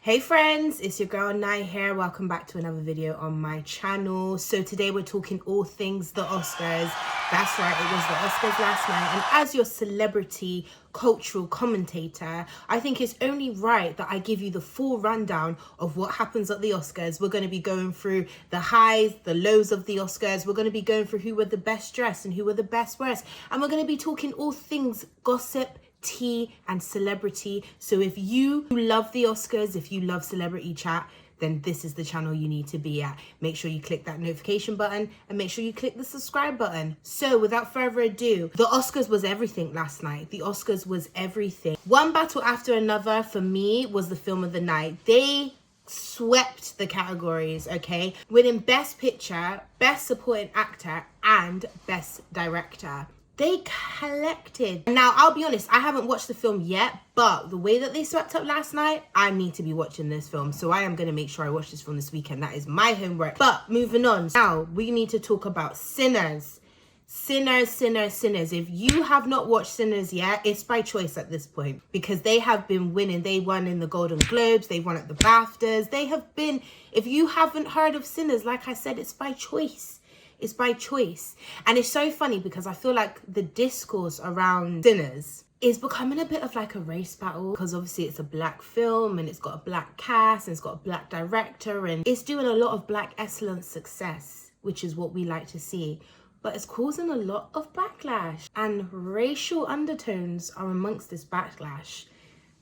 Hey friends, it's your girl Nai here. Welcome back to another video on my channel. So today we're talking all things the Oscars. That's right, it was the Oscars last night, and as your celebrity cultural commentator, I think it's only right that I give you the full rundown of what happens at the Oscars. We're going to be going through the highs, the lows of the Oscars. We're going to be going through who were the best dressed and who were the best wearers, and we're going to be talking all things gossip, tea and celebrity. So if you love the Oscars, if you love celebrity chat, then this is the channel you need to be at. Make sure you click that notification button and make sure you click the subscribe button. So without further ado, the Oscars was everything last night. The Oscars was everything. One battle after another for me was the film of the night. They swept the categories, okay? Winning Best Picture, Best Supporting Actor and Best Director. They collected. Now, I'll be honest, I haven't watched the film yet, but the way that they swept up last night, I need to be watching this film. So I am going to make sure I watch this film this weekend. That is my homework. But moving on. Now, we need to talk about Sinners. Sinners. If you have not watched Sinners yet, it's by choice at this point because they have been winning. They won in the Golden Globes. They won at the BAFTAs. They have been, if you haven't heard of Sinners, like I said, it's by choice. It's by choice. And it's so funny because I feel like the discourse around Sinners is becoming a bit of like a race battle because obviously it's a black film and it's got a black cast and it's got a black director and it's doing a lot of black excellence success, which is what we like to see. But it's causing a lot of backlash and racial undertones are amongst this backlash.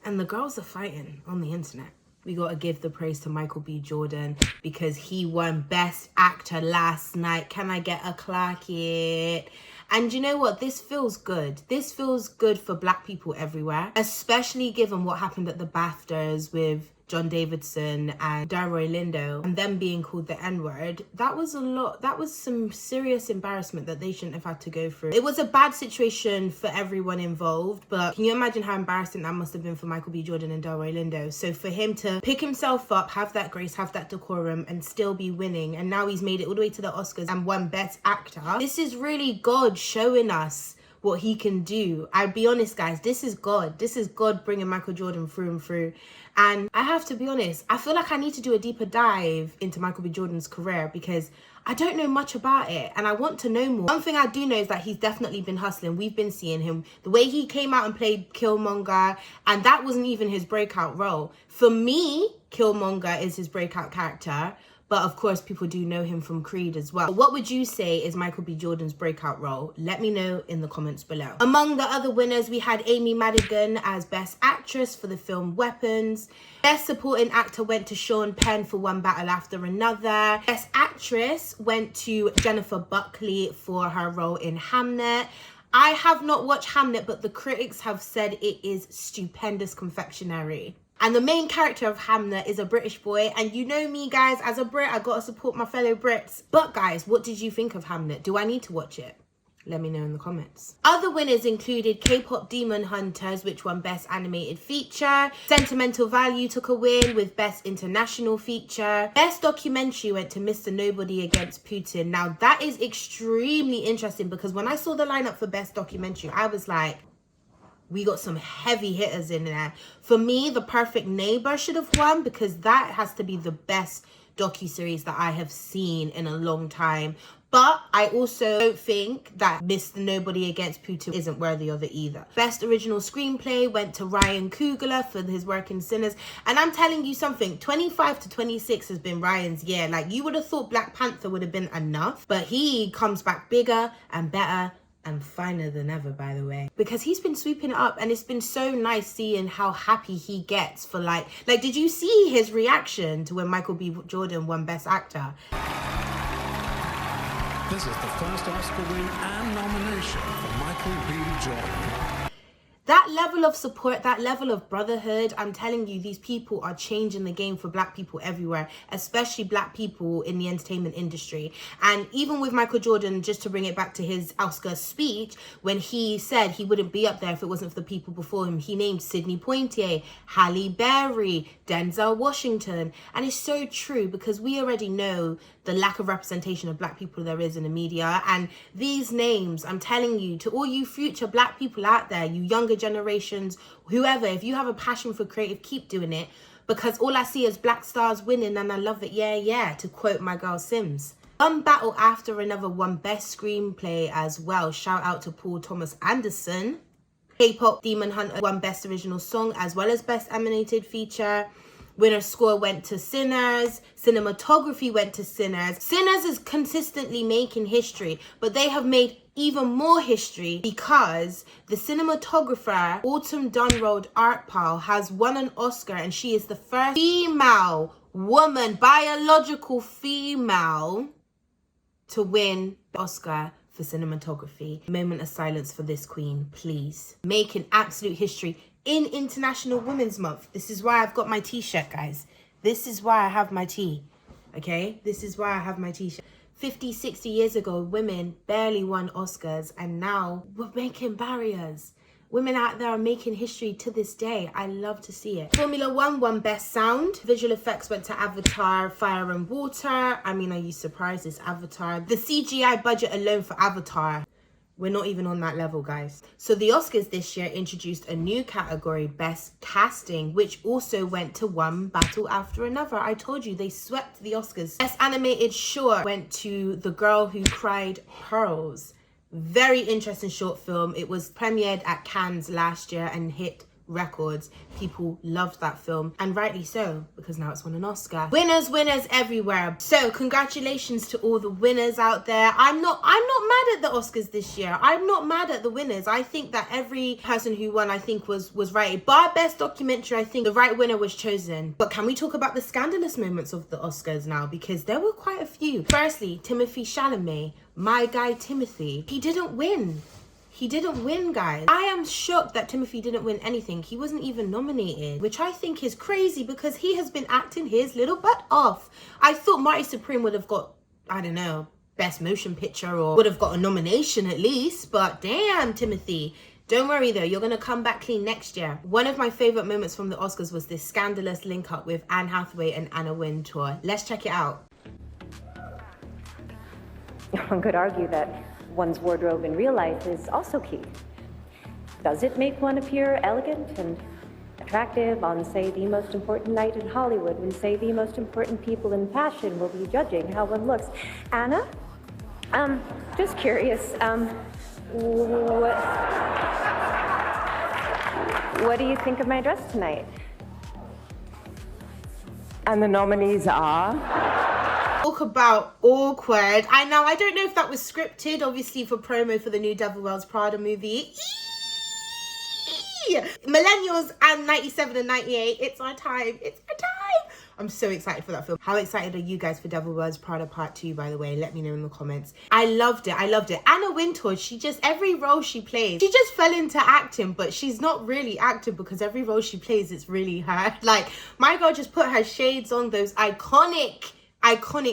And the girls are fighting on the internet. We got to give the praise to Michael B. Jordan because he won Best Actor last night. Can I get a clack it? And you know what? This feels good. This feels good for black people everywhere, especially given what happened at the BAFTAs with John Davidson and Delroy Lindo and them being called the N-word. That was a lot. That was some serious embarrassment that they shouldn't have had to go through. It was a bad situation for everyone involved, but can you imagine how embarrassing that must have been for Michael B. Jordan and Delroy Lindo? So for him to pick himself up, have that grace, have that decorum and still be winning, and now he's made it all the way to the Oscars and won Best Actor. This is really God showing us what he can do. I'll be honest, guys, this is God. This is God bringing Michael Jordan through and through. And I have to be honest, I feel like I need to do a deeper dive into Michael B. Jordan's career because I don't know much about it and I want to know more. One thing I do know is that he's definitely been hustling. We've been seeing him. The way he came out and played Killmonger, and that wasn't even his breakout role. For me, Killmonger is his breakout character. But of course, people do know him from Creed as well. What would you say is Michael B. Jordan's breakout role? Let me know in the comments below. Among the other winners, we had Amy Madigan as Best Actress for the film Weapons. Best Supporting Actor went to Sean Penn for One Battle After Another. Best Actress went to Jennifer Buckley for her role in Hamnet. I have not watched Hamnet, but the critics have said it is stupendous confectionery. And the main character of Hamnet is a British boy. And you know me, guys, as a Brit, I gotta support my fellow Brits. But guys, what did you think of Hamnet? Do I need to watch it? Let me know in the comments. Other winners included K-pop Demon Hunters, which won Best Animated Feature. Sentimental Value took a win with Best International Feature. Best Documentary went to Mr. Nobody Against Putin. Now, that is extremely interesting because when I saw the lineup for Best Documentary, I was like, we got some heavy hitters in there. For me, The Perfect Neighbor should have won because that has to be the best docuseries that I have seen in a long time. But I also don't think that Mr. Nobody Against Putin isn't worthy of it either. Best Original Screenplay went to Ryan Coogler for his work in Sinners. And I'm telling you something, 25 to 26 has been Ryan's year. Like, you would have thought Black Panther would have been enough, but he comes back bigger and better and finer than ever, by the way, because he's been sweeping it up. And it's been so nice seeing how happy he gets for like did you see his reaction to when Michael B. Jordan won Best Actor? This is the first Oscar win and nomination for Michael B. Jordan. That level of support, that level of brotherhood, I'm telling you, these people are changing the game for black people everywhere, especially black people in the entertainment industry. And even with Michael Jordan, just to bring it back to his Oscar speech, when he said he wouldn't be up there if it wasn't for the people before him, he named Sidney Poitier, Halle Berry, Denzel Washington. And it's so true because we already know the lack of representation of black people there is in the media. And these names, I'm telling you, to all you future black people out there, you younger generations, whoever, if you have a passion for creative, keep doing it. because all I see is black stars winning and I love it, yeah, yeah, to quote my girl Sims. One battle after another won best screenplay as well. Shout out to Paul Thomas Anderson. K-pop Demon Hunter won best original song as well as best animated feature. Winner score went to Sinners. Cinematography went to Sinners. Sinners is consistently making history, but they have made even more history because the cinematographer Autumn Dunroad Artpal has won an Oscar, and she is the first female woman, biological female, to win the Oscar for cinematography. Moment of silence for this queen, please. Making absolute history in International Women's Month. This is why I've got my t-shirt, guys. This is why I have my tea, okay? This is why I have my t-shirt. 50, 60 years ago, women barely won Oscars, and now we're making barriers. Women out there are making history to this day. I love to see it. Formula One won Best Sound. Visual effects went to Avatar, Fire and Water. I mean, are you surprised? It's Avatar. The CGI budget alone for Avatar, we're not even on that level, guys. So the Oscars this year introduced a new category, Best Casting, which also went to one battle after another. I told you, they swept the Oscars. Best Animated Short went to The Girl Who Cried Pearls. Very interesting short film. It was premiered at Cannes last year and hit records. People loved that film, and rightly so, because now it's won an Oscar. Winners everywhere. So congratulations to all the winners out there. I'm not mad at the Oscars this year. I'm not mad at the winners. I think that every person who won, I think, was right. Bar best documentary, I think the right winner was chosen. But can we talk about the scandalous moments of the Oscars now, because there were quite a few. Firstly, Timothee Chalamet, my guy Timothy, he didn't win. He didn't win, guys. I am shocked that Timothée didn't win anything. He wasn't even nominated, which I think is crazy because he has been acting his little butt off. I thought Marty Supreme would have got, I don't know, best motion picture, or would have got a nomination at least, but damn, Timothée. Don't worry though, you're gonna come back clean next year. One of my favorite moments from the Oscars was this scandalous link up with Anne Hathaway and Anna Wintour. Let's check it out. One could argue that one's wardrobe in real life is also key. Does it make one appear elegant and attractive on, say, the most important night in Hollywood, when, say, the most important people in fashion will be judging how one looks? Anna? Just curious, what do you think of my dress tonight? And the nominees are... Talk about awkward. I know, I don't know if that was scripted, obviously for promo for the new Devil Wears Prada movie. Millennials and 97 and 98, it's our time. It's our time. I'm so excited for that film. How excited are you guys for Devil Wears Prada Part 2, by the way? Let me know in the comments. I loved it. I loved it. Anna Wintour, she just, every role she plays, she just fell into acting, but she's not really acting because every role she plays, it's really her. Like, my girl just put her shades on, those iconic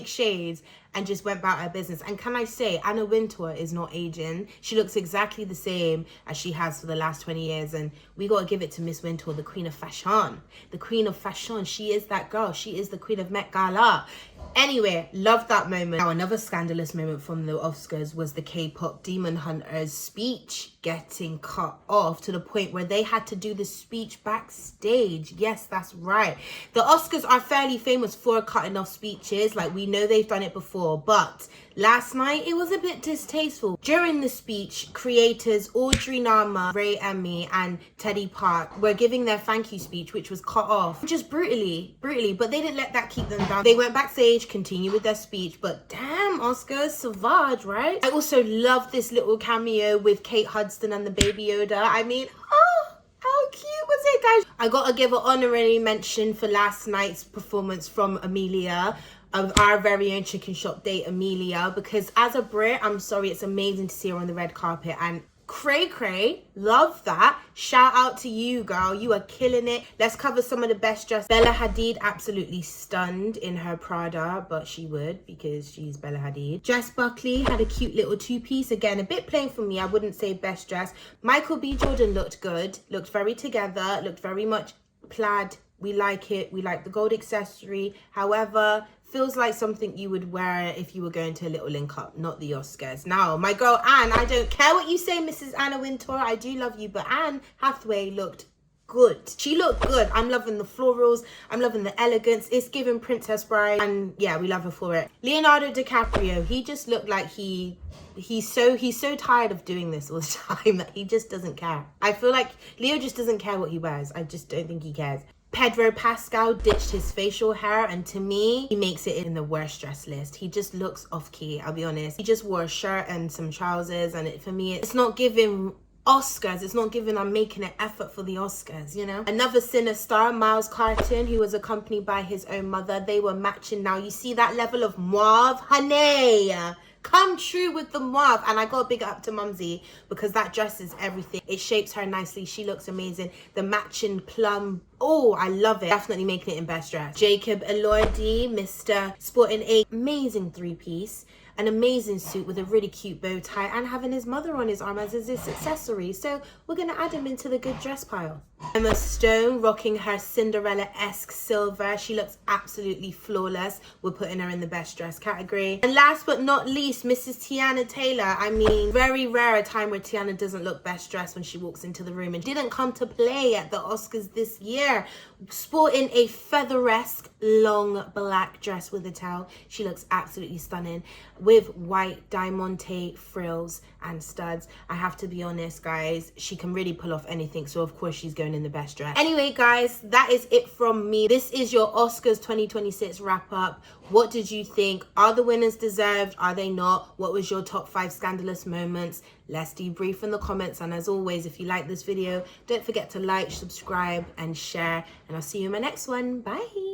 shades, and just went about her business. And can I say, Anna Wintour is not aging. She looks exactly the same as she has for the last 20 years. And we got to give it to Miss Wintour, the queen of fashion. The queen of fashion. She is that girl. She is the queen of Met Gala. Anyway, loved that moment. Now, another scandalous moment from the Oscars was the K-pop Demon Hunters speech getting cut off to the point where they had to do the speech backstage. Yes, that's right. The Oscars are fairly famous for cutting off speeches. Like, we know they've done it before, but last night it was a bit distasteful. During the speech, creators Audrey Nama, Ray Emi, and Teddy Park were giving their thank you speech, which was cut off just brutally, but they didn't let that keep them down. They went backstage, continued with their speech, but damn, Oscars, savage, right? I also love this little cameo with Kate Hudson and the Baby Yoda. I mean, oh, how cute was it, guys? I gotta give an honorary mention for last night's performance from Amelia, of our very own chicken shop date, Amelia, because as a Brit, I'm sorry, it's amazing to see her on the red carpet, and cray, love that. Shout out to you, girl. You are killing it. Let's cover some of the best dressed. Bella Hadid, absolutely stunned in her Prada, but she would because she's Bella Hadid. Jess Buckley had a cute little two-piece. Again, a bit plain for me. I wouldn't say best dress. Michael B. Jordan looked good. Looked very together. Looked very much plaid. We like it. We like the gold accessory. However, feels like something you would wear if you were going to a little link up, not the Oscars. Now, my girl Anne, I don't care what you say, Mrs. Anna Wintour, I do love you, but Anne Hathaway looked good. She looked good. I'm loving the florals. I'm loving the elegance. It's giving Princess Bride. And yeah, we love her for it. Leonardo DiCaprio, he just looked like he's so tired of doing this all the time that he just doesn't care. I feel like Leo just doesn't care what he wears. I just don't think he cares. Pedro Pascal ditched his facial hair, and to me, he makes it in the worst dress list. He just looks off-key, I'll be honest. He just wore a shirt and some trousers, and for me, it's not giving Oscars. It's not giving I'm making an effort for the Oscars, you know? Another cinestar, Miles Carton, who was accompanied by his own mother. They were matching. Now, you see that level of mauve? Honey! Come true with the mauve. And I got big up to Mumsy because that dress is everything. It shapes her nicely. She looks amazing. The matching plum. Oh, I love it. Definitely making it in best dress. Jacob Elordi, Mr. sporting a amazing three-piece. An amazing suit with a really cute bow tie and having his mother on his arm as his accessory. So we're going to add him into the good dress pile. Emma Stone rocking her Cinderella-esque silver. She looks absolutely flawless. We're putting her in the best dress category. And last but not least, Mrs. Teyana Taylor. I mean, very rare a time where Teyana doesn't look best dressed when she walks into the room, and didn't come to play at the Oscars this year. Sporting a feather-esque long black dress with a towel. She looks absolutely stunning with white diamante frills and studs. I have to be honest, guys, she can really pull off anything, so of course she's going in the best dress. Anyway, guys, that is it from me. This is your Oscars 2026 wrap up. What did you think? Are the winners deserved? Are they not? What was your top 5 scandalous moments? Let's debrief in the comments. And as always, if you like this video, don't forget to like, subscribe and share, and I'll see you in my next one. Bye.